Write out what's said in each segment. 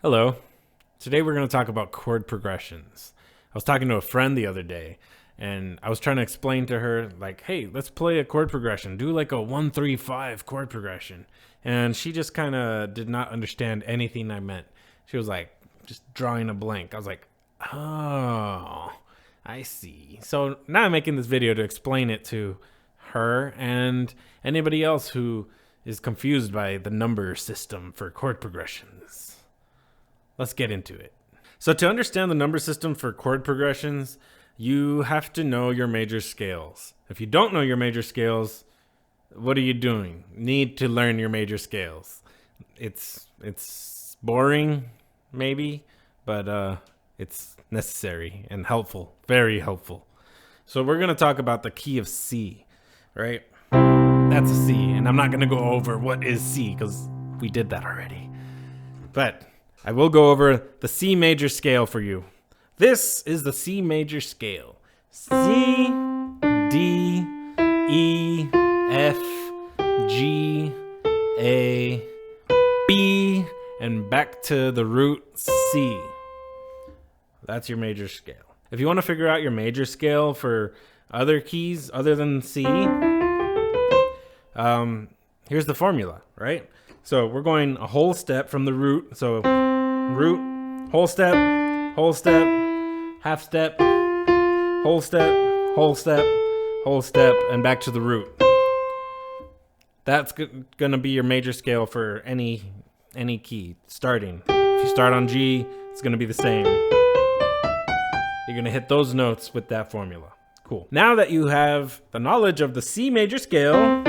Hello. Today we're going to talk about chord progressions. I was talking to a friend the other day and I was trying to explain to her like, "Hey, let's play a chord progression. Do like a 1-3-5 chord progression." And she just kind of did not understand anything I meant. She was like just drawing a blank. I was like, "Oh, I see." So now I'm making this video to explain it to her and anybody else who is confused by the number system for chord progressions. Let's get into it. So to understand the number system for chord progressions, you have to know your major scales. If you don't know your major scales, what are you doing? Need to learn your major scales. It's boring, maybe, but it's necessary and helpful, very helpful. So we're gonna talk about the key of C, right? That's a C, and I'm not gonna go over what is C because we did that already. But I will go over the C major scale for you. This is the C major scale. C, D, E, F, G, A, B, and back to the root C. That's your major scale. If you want to figure out your major scale for other keys other than C, here's the formula, right? So we're going a whole step from the root. So root, whole step, half step, whole step, whole step, whole step, and back to the root. That's going to be your major scale for any key starting. If you start on G, it's going to be the same. You're going to hit those notes with that formula. Cool. Now that you have the knowledge of the C major scale,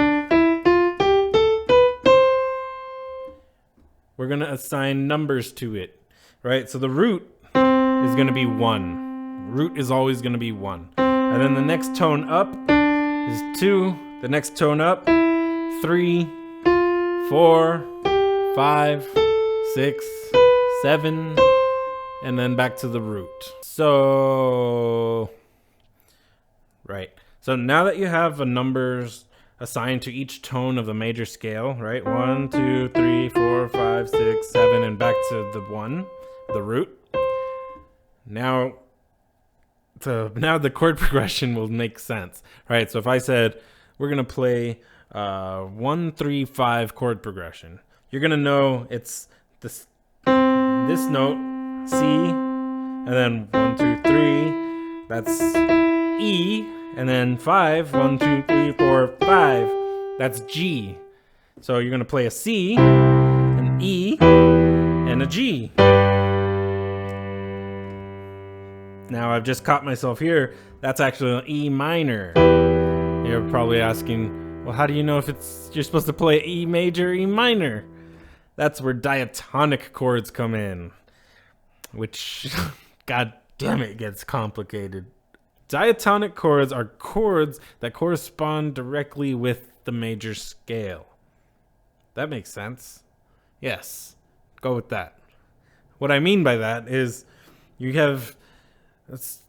we're going to assign numbers to it, right? So the root is going to be 1. Root is always going to be 1. And then the next tone up is 2. The next tone up, 3, 4, 5, 6, 7, and then back to the root. So, right. So now that you have the numbers assigned to each tone of the major scale, right? 1, 2, 3, 4, 5, 6, 7, and back to the 1, the root. Now the chord progression will make sense, right? So if I said we're gonna play 1-3-5 chord progression, you're gonna know it's this note C, and then 1, 2, 3. That's E. And then 5, 1, 2, 3, 4, 5. That's G. So you're going to play a C, an E, and a G. Now I've just caught myself here. That's actually an E minor. You're probably asking, well, how do you know if you're supposed to play E major, E minor? That's where diatonic chords come in, which, god damn it, gets complicated. Diatonic chords are chords that correspond directly with the major scale. That makes sense. Yes, go with that. What I mean by that is you have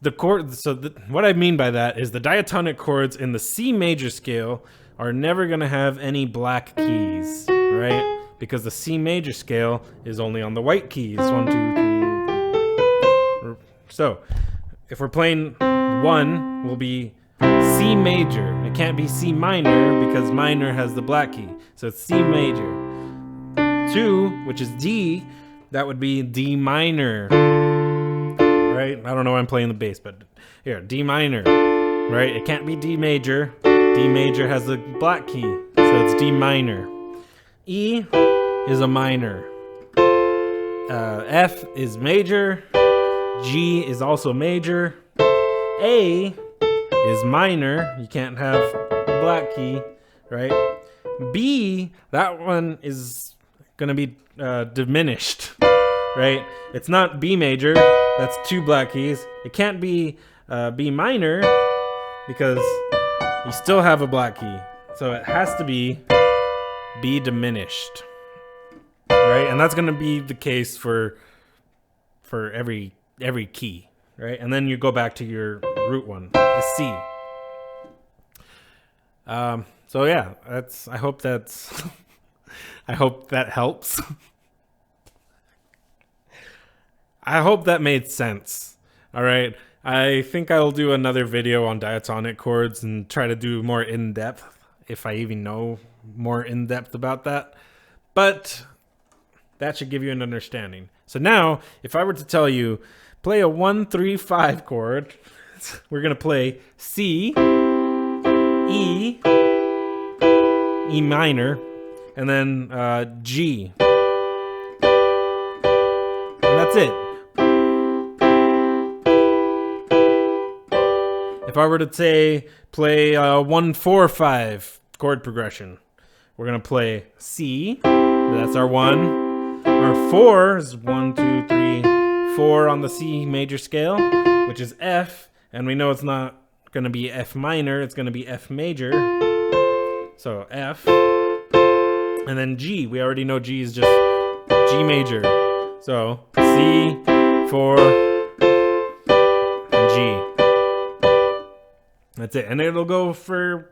the chord. So what I mean by that is the diatonic chords in the C major scale are never going to have any black keys, right? Because the C major scale is only on the white keys. 1, 2, 3. So if we're playing 1 will be C major. It can't be C minor because minor has the black key. So it's C major. 2, which is D, that would be D minor. Right? I don't know why I'm playing the bass, but here, D minor. Right? It can't be D major. D major has the black key. So it's D minor. E is a minor. F is major. G is also major. A is minor. You can't have the black key, right? B, that one is going to be diminished, right? It's not B major. That's 2 black keys. It can't be B minor because you still have a black key. So it has to be B diminished, right? And that's going to be the case for every key. Right, and then you go back to your root one, the C. So yeah, I hope that helps. I hope that made sense. All right. I think I'll do another video on diatonic chords and try to do more in-depth, if I even know more in-depth about that. But that should give you an understanding. So now, if I were to tell you, play a 1-3-5 chord, we're going to play C, E, E minor, and then G. And that's it. If I were to say play a 1-4-5 chord progression, we're going to play C, that's our 1. Our 4 is 1, 2, 3, 4 on the C major scale, which is F, and we know it's not going to be F minor, it's going to be F major. So F, and then G. We already know G is just G major. So C, 4, and G. That's it, and it'll go for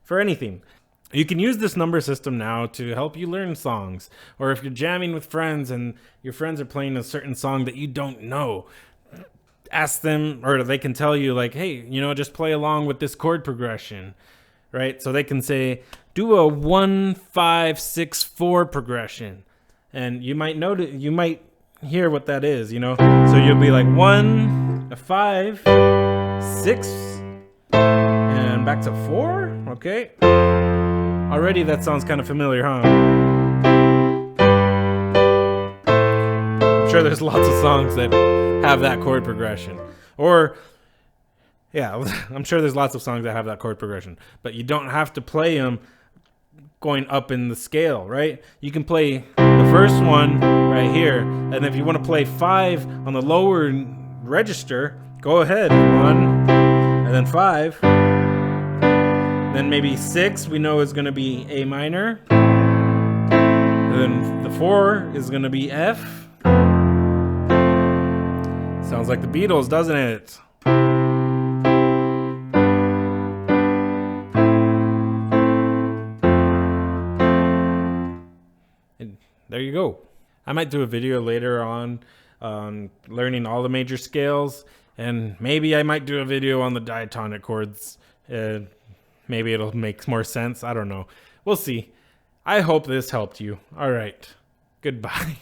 anything. You can use this number system now to help you learn songs, or if you're jamming with friends and your friends are playing a certain song that you don't know, ask them, or they can tell you like, hey, just play along with this chord progression, right? So they can say, do a 1-5-6-4 progression, and you might hear what that is, So you'll be like 1, a 5, 6, and back to 4. Okay. Already that sounds kind of familiar, huh? I'm sure there's lots of songs that have that chord progression. Or, yeah, I'm sure there's lots of songs that have that chord progression. But you don't have to play them going up in the scale, right? You can play the first one right here. And if you want to play 5 on the lower register, go ahead. 1, and then 5. Then maybe 6 we know is going to be A minor. And then the 4 is going to be F. Sounds like the Beatles, doesn't it? And there you go. I might do a video later on learning all the major scales. And maybe I might do a video on the diatonic chords. Maybe it'll make more sense. I don't know. We'll see. I hope this helped you. All right. Goodbye.